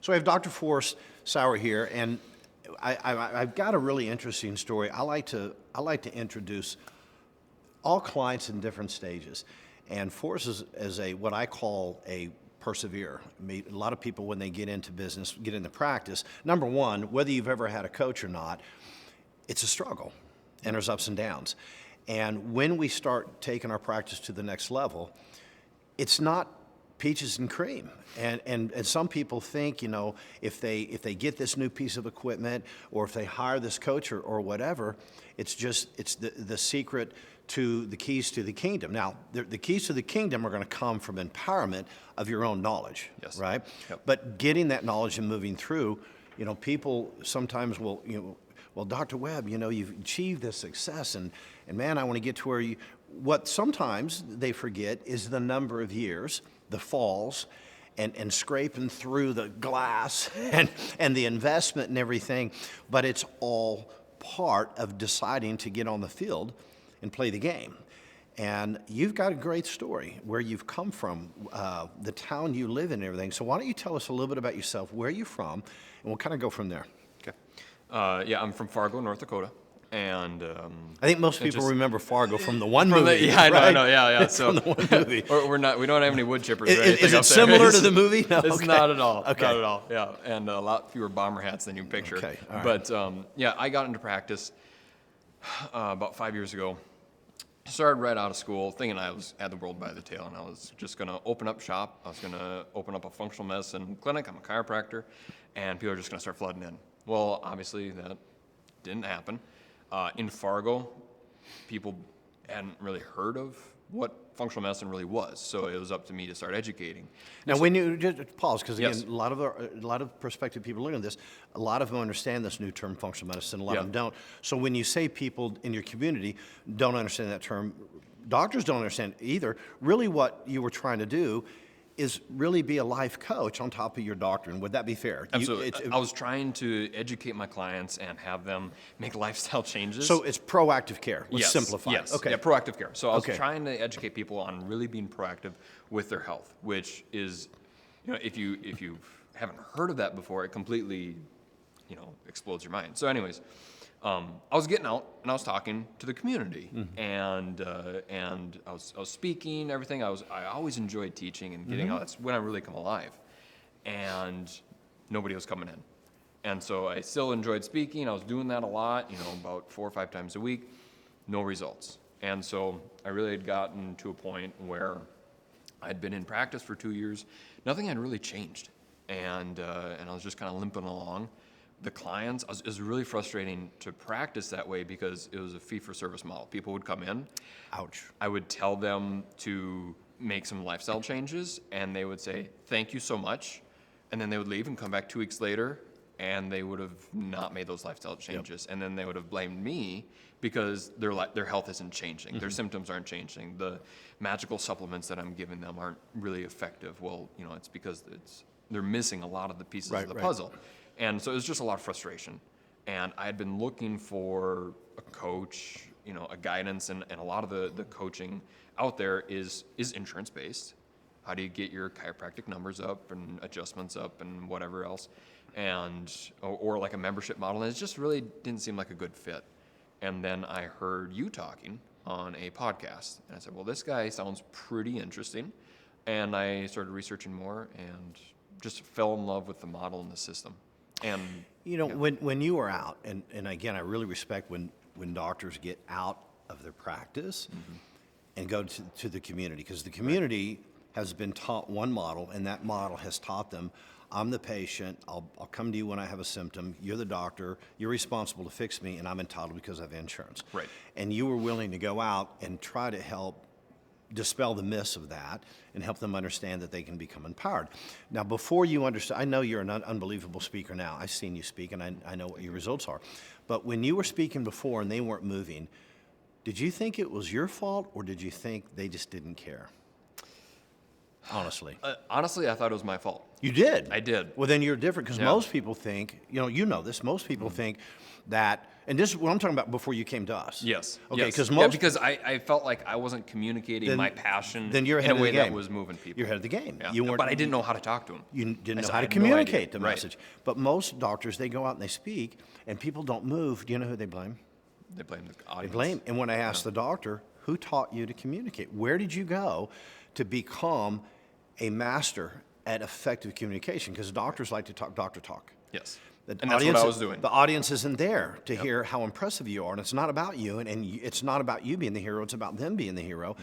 So I have Dr. Forrest Sauer here, and I've got a really interesting story. I like to introduce all clients in different stages, and Forrest is a what I call a persevere. A lot of people, when they get into business, get into practice, number one, whether you've ever had a coach or not, it's a struggle, and there's ups and downs. And when we start taking our practice to the next level, it's not peaches and cream. And some people think, you know, if they get this new piece of equipment or if they hire this coach or whatever, it's the secret to the keys to the kingdom. Now, the keys to the kingdom are going to come from empowerment of your own knowledge, Yes. right? Yep. But getting that knowledge and moving through, you know, people sometimes will, well, Dr. Webb, you know, you've achieved this success, and man, I want to get to where you. What sometimes they forget is the number of years, the falls, and scraping through the glass, and the investment and everything. But it's all part of deciding to get on the field and play the game. And you've got a great story where you've come from, the town you live in and everything. So why don't you tell us a little bit about yourself, where you're from, and we'll kind of go from there. Okay. Yeah, I'm from Fargo, North Dakota, and I think most people remember Fargo from the one movie. yeah, I know, right? I know, yeah. So from the one movie. we don't have any wood chippers. Or anything Is it up there. similar to the movie? No, It's okay. not at all. Okay. Not at all. Yeah, and a lot fewer bomber hats than you picture. Okay, all right. But yeah, I got into practice about 5 years ago. Started right out of school, thinking I had the world by the tail, and I was just going to open up shop. I was going to open up a functional medicine clinic. I'm a chiropractor, and people are just going to start flooding in. Well, obviously that didn't happen. In Fargo, people hadn't really heard of what functional medicine really was, so it was up to me to start educating. Now, when you just pause, because again, Yes. a lot of prospective people looking at this, a lot of them understand this new term, functional medicine. A lot of them don't. So when you say people in your community don't understand that term, doctors don't understand either. Really, what you were trying to do is really be a life coach on top of your doctrine. Would that be fair? Absolutely. I was trying to educate my clients and have them make lifestyle changes. So it's proactive care. Let's Yes, simplify. Yes. Okay. Yeah, proactive care. So I was Okay. trying to educate people on really being proactive with their health, which is, you know, if you haven't heard of that before, it completely, you know, explodes your mind. So, anyways, I was getting out and I was talking to the community, and I was speaking, everything. I always enjoyed teaching and getting out. That's when I really come alive, and nobody was coming in. And so I still enjoyed speaking. I was doing that a lot, you know, about 4 or 5 times a week. No results. And so I really had gotten to a point where I'd been in practice for 2 years. Nothing had really changed. And I was just kind of limping along. The clients, it was really frustrating to practice that way because it was a fee-for-service model. People would come in. Ouch. I would tell them to make some lifestyle changes, and they would say, "Thank you so much." And then they would leave and come back 2 weeks later, and they would have not made those lifestyle changes. And then they would have blamed me because their health isn't changing. Their symptoms aren't changing. The magical supplements that I'm giving them aren't really effective. Well, you know, it's because they're missing a lot of the pieces of the puzzle. And so it was just a lot of frustration. And I had been looking for a coach, you know, a guidance, and a lot of the coaching out there is insurance-based. How do you get your chiropractic numbers up and adjustments up and whatever else? Or like a membership model, and it just really didn't seem like a good fit. And then I heard you talking on a podcast, and I said, well, this guy sounds pretty interesting. And I started researching more and just fell in love with the model and the system. And You know, when you were out, and again, I really respect when doctors get out of their practice and go to the community, because the community has been taught one model, and that model has taught them, I'm the patient, I'll come to you when I have a symptom, you're the doctor, you're responsible to fix me, and I'm entitled because I have insurance. Right. And you were willing to go out and try to help dispel the myths of that and help them understand that they can become empowered. Now, before you understand, I know you're an unbelievable speaker now. I've seen you speak, and I know what your results are. But when you were speaking before and they weren't moving, did you think it was your fault, or did you think they just didn't care? honestly? Honestly, I thought it was my fault. You did? I did. Well, then you're different, because Yeah. most people think, you know this, most people think that, and this is what I'm talking about before you came to us. Yes. Okay, yes. because Yeah, most because I felt like I wasn't communicating Then- my passion then you're in ahead a of the way that game. was moving people. You're ahead of the game. Yeah. You weren't, But I didn't know how to talk to them. You didn't know I how to had no idea. communicate the Right. message. But most doctors, they go out and they speak, and people don't move. Do you know who they blame? They blame the They audience. blame. And when I asked the doctor, who taught you to communicate? Where did you go to become a master at effective communication? Because doctors like to talk doctor talk. Yes. The And that's what I was doing. The audience isn't there to hear how impressive you are, and it's not about you, and it's not about you being the hero, it's about them being the hero.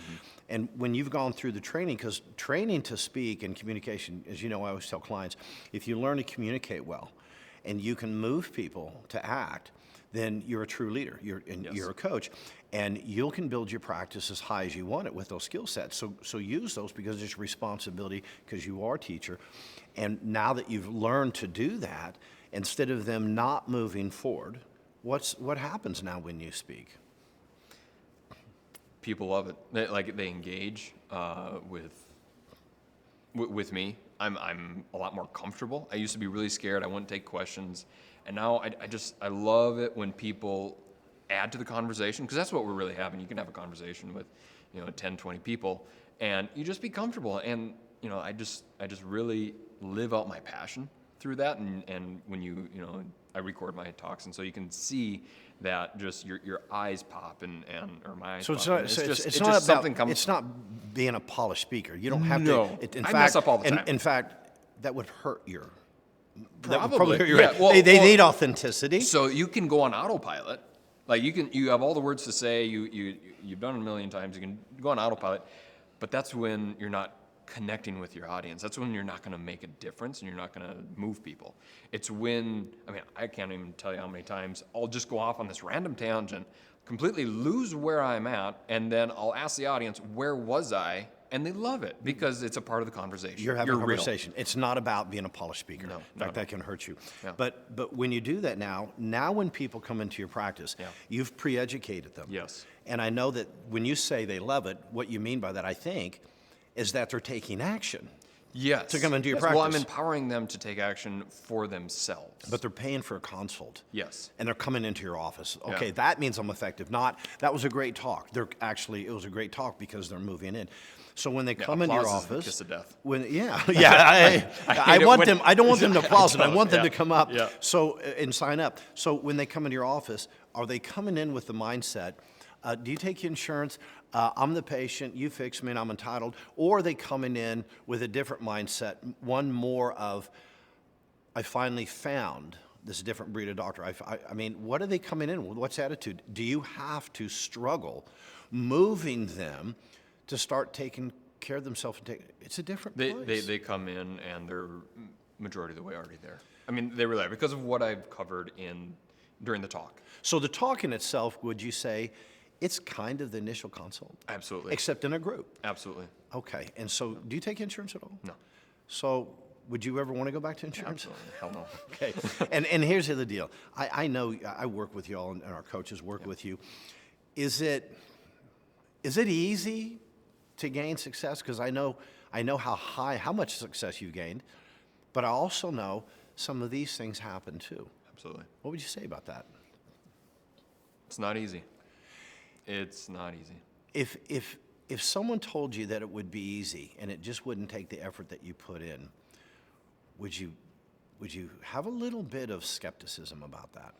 And when you've gone through the training, because training to speak and communication, as you know, I always tell clients, if you learn to communicate well and you can move people to act, then you're a true leader, you're a coach, and you can build your practice as high as you want it with those skill sets. So use those, because it's responsibility, because you are a teacher. And now that you've learned to do that, instead of them not moving forward, what happens now when you speak? People love it. They engage with me. I'm a lot more comfortable. I used to be really scared. I wouldn't take questions, and now I love it when people add to the conversation, because that's what we're really having. You can have a conversation with 10, 20 people, and you just be comfortable. And I just really live out my passion through that. And when I record my talks, and so you can see that just your eyes pop or my eyes So pop. it's and not, just it's not about, something comes. it's not being a polished speaker. You don't have No. to. In I fact, mess up all the time. In fact, that would hurt that would Probably. hurt your Yeah, well, they well- need authenticity. So you can go on autopilot. Like you have all the words to say. You've done it a million times. You can go on autopilot, but that's when you're not connecting with your audience. That's when you're not going to make a difference and you're not going to move people. It's when I can't even tell you how many times I'll just go off on this random tangent, completely lose where I'm at, and then I'll ask the audience, "Where was I?" And they love it because it's a part of the conversation. You're having a real. conversation. It's not about being a polished speaker. No, In fact, that can hurt you. Yeah. But when you do that now when people come into your practice, Yeah. you've pre-educated them. Yes. And I know that when you say they love it, what you mean by that, I think, is that they're taking action. Yes. To come into your Well, I'm practice. empowering them to take action for themselves. But they're paying for a consult. Yes. And they're coming into your office. Okay, Yeah. that means I'm effective. Not, that was a great talk. It was a great talk because they're moving in. So when they come into your applause is the office, kiss of death. I hate it want when- them. I don't want them to applause it. I know, want them yeah, to come up. yeah. So and sign up. So when they come into your office, are they coming in with the mindset? Do you take insurance? I'm the patient. You fix me, and I'm entitled. Or are they coming in with a different mindset? One more of, I finally found this different breed of doctor. I mean, what are they coming in with? What's attitude? Do you have to struggle moving them to start taking care of themselves? It's a different place. They come in and they're majority of the way already there. I mean, they really are because of what I've covered during the talk. So the talk in itself, would you say, it's kind of the initial consult? Absolutely. Except in a group. Absolutely. Okay. And so do you take insurance at all? No. So would you ever want to go back to insurance? Absolutely. Hell no. Okay. And here's the other deal. I know I work with you all, and our coaches work with you. Is it easy to gain success? Because I know how much success you've gained, but I also know some of these things happen too. Absolutely. What would you say about that? It's not easy. It's not easy. If someone told you that it would be easy and it just wouldn't take the effort that you put in, would you have a little bit of skepticism about that?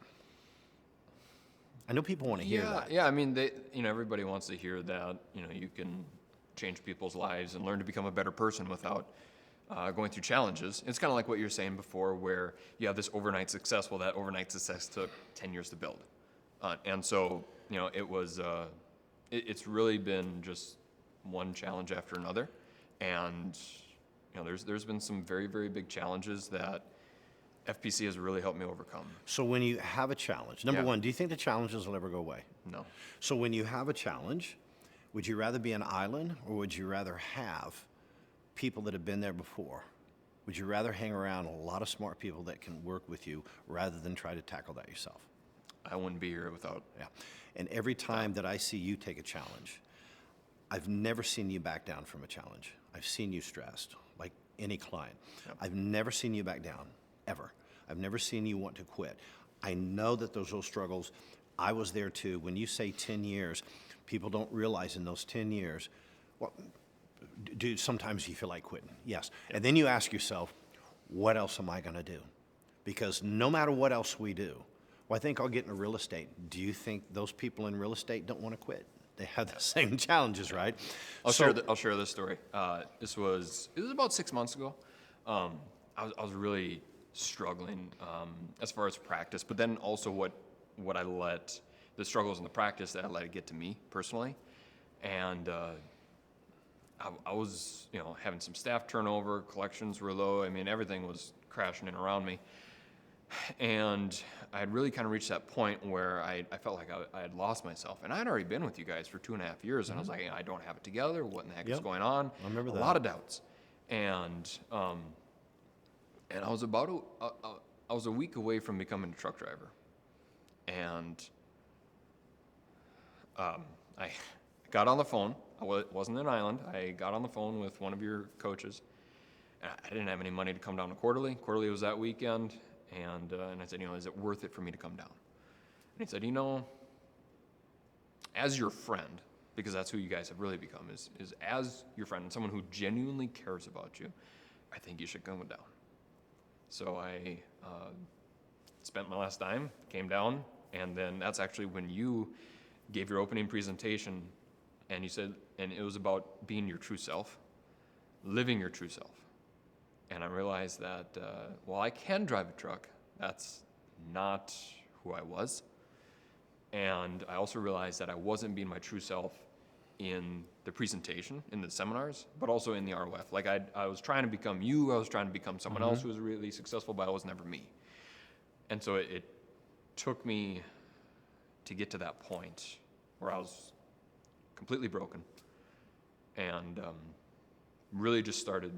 I know people want to hear that. Yeah. I mean, everybody wants to hear that. You can change people's lives and learn to become a better person without going through challenges. It's kind of like what you were saying before, where you have this overnight success. Well, that overnight success took 10 years to build, and so it was. It's really been just one challenge after another, and there's been some very, very big challenges that FPC has really helped me overcome. So when you have a challenge, number Yeah. one, do you think the challenges will ever go away? No. So when you have a challenge, would you rather be an island, or would you rather have people that have been there before? Would you rather hang around a lot of smart people that can work with you rather than try to tackle that yourself? I wouldn't be here without. Yeah. And every time that I see you take a challenge, I've never seen you back down from a challenge. I've seen you stressed, like any client. I've never seen you back down, ever. I've never seen you want to quit. I know that those little struggles, I was there too. When you say 10 years, people don't realize in those 10 years, well, do sometimes you feel like quitting, yes. And then you ask yourself, what else am I going to do? Because no matter what else we do, well, I think I'll get into real estate. Do you think those people in real estate don't want to quit? They have the same challenges, right? I'll share this story. It was about 6 months ago. I was really struggling as far as practice, but then also what I let the struggles in the practice that I let it get to me personally, and I was having some staff turnover, collections were low. I mean, everything was crashing in around me. And I had really kind of reached that point where I felt like I had lost myself. And I had already been with you guys for 2.5 years, and I was like, I don't have it together. What in the heck is going on? I remember that. A lot of doubts. And I was I was a week away from becoming a truck driver. And I got on the phone. I wasn't in Island. I got on the phone with one of your coaches. And I didn't have any money to come down to Quarterly. Quarterly was that weekend. And I said, is it worth it for me to come down? And he said, as your friend, because that's who you guys have really become, is as your friend and someone who genuinely cares about you, I think you should come down. So I spent my last dime, came down, and then that's actually when you gave your opening presentation, and you said, and it was about being your true self, living your true self. And I realized that, while I can drive a truck, that's not who I was. And I also realized that I wasn't being my true self in the presentation, in the seminars, but also in the ROF. Like I was trying to become you, I was trying to become someone else who was really successful, but I was never me. And so it took me to get to that point where I was completely broken and really just started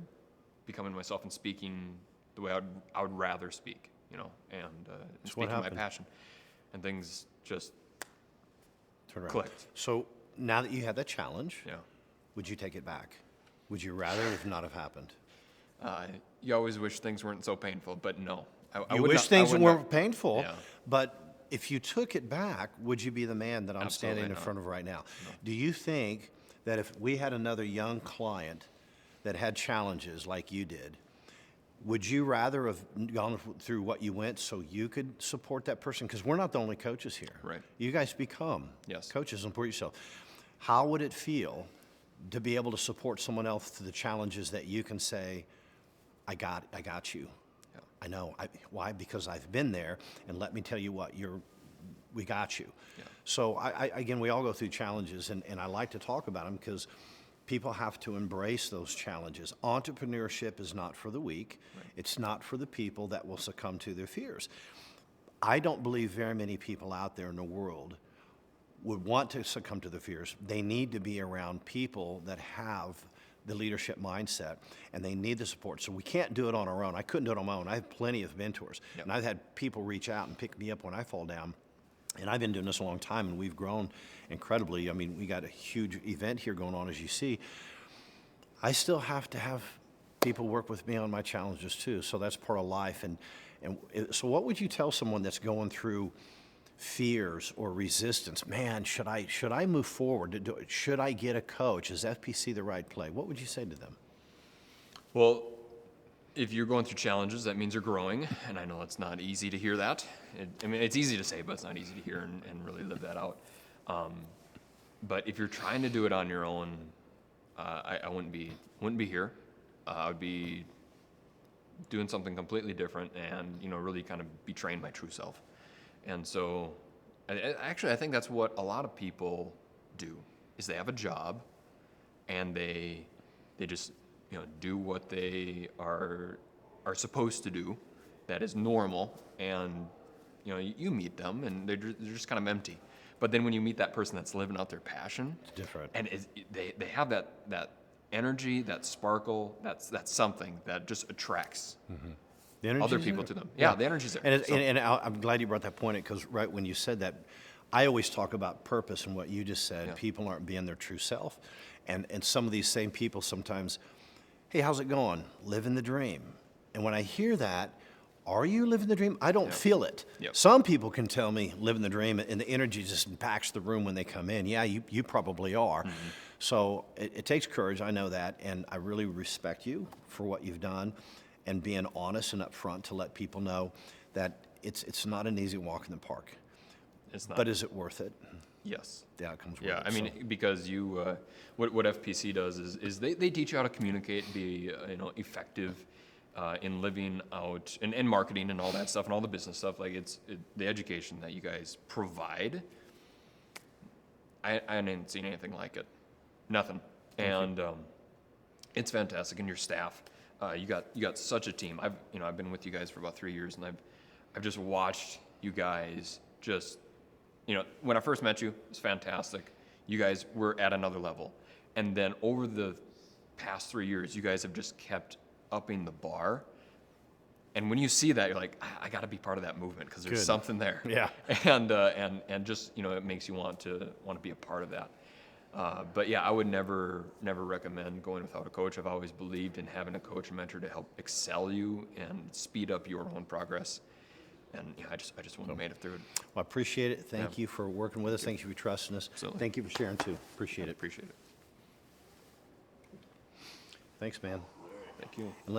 becoming myself and speaking the way I would rather speak, and speaking my passion. And things just Turn around. clicked. So now that you had that challenge, Yeah. would you take it back? Would you rather it not have happened? You always wish things weren't so painful, but no. I You would wish not- I things would weren't not- painful, Yeah. but if you took it back, would you be the man that I'm Absolutely standing in not. front of right now? Do you think that if we had another young client that had challenges like you did, would you rather have gone through what you went so you could support that person? Because we're not the only coaches here. Right. You guys become Yes. coaches and support yourself. How would it feel to be able to support someone else through the challenges that you can say, I got you. Yeah. I know. Why? Because I've been there, and let me tell you what, we got you. Yeah. So again, we all go through challenges, and I like to talk about them because people have to embrace those challenges. Entrepreneurship is not for the weak. Right. It's not for the people that will succumb to their fears. I don't believe very many people out there in the world would want to succumb to their fears. They need to be around people that have the leadership mindset, and they need the support. So we can't do it on our own. I couldn't do it on my own. I have plenty of mentors, and I've had people reach out and pick me up when I fall down. And I've been doing this a long time, and we've grown incredibly. I mean, we got a huge event here going on, as you see. I still have to have people work with me on my challenges too. So that's part of life. So what would you tell someone that's going through fears or resistance? Man, should I move forward? Should I get a coach? Is FPC the right play? What would you say to them? Well, if you're going through challenges, that means you're growing, and I know it's not easy to hear that. It's easy to say, but it's not easy to hear and really live that out. But if you're trying to do it on your own, I wouldn't be here. I would be doing something completely different, and really kind of betraying my true self. And so, I think that's what a lot of people do. Is they have a job, and they just do what they are supposed to do, that is normal, and you meet them and they're just kind of empty. But then when you meet that person that's living out their passion, It's different. and they have that energy, that sparkle, that's something that just attracts The energy's other there. people to them. Yeah, the energy's there. And I'm glad you brought that point, because right when you said that, I always talk about purpose and what you just said. Yeah. People aren't being their true self. And some of these same people sometimes hey, how's it going? Living the dream. And when I hear that, are you living the dream? I don't feel it. Yep. Some people can tell me living the dream, and the energy just impacts the room when they come in. Yeah, you probably are. So it takes courage, I know that, and I really respect you for what you've done and being honest and upfront to let people know that it's not an easy walk in the park. It's not. But is it worth it? Yes. The outcome's worth Yeah, it. I mean, because you, what FPC does is they teach you how to communicate, be effective in living out and marketing and all that stuff and all the business stuff. Like the education that you guys provide. I didn't see anything like it, nothing, and it's fantastic. And your staff, you got such a team. I've been with you guys for about 3 years, and I've just watched you guys just. When I first met you, it was fantastic. You guys were at another level. And then over the past 3 years, you guys have just kept upping the bar. And when you see that, you're like, I got to be part of that movement because there's Good. something there. Yeah. And just, it makes you want to be a part of that. But yeah, I would never recommend going without a coach. I've always believed in having a coach and mentor to help excel you and speed up your own progress. And I just wouldn't have made it through it. Well, I appreciate it. Thank you for working with us. Thank you for trusting us. Absolutely. Thank you for sharing too. Appreciate it. Appreciate it. Thanks, man. Thank you.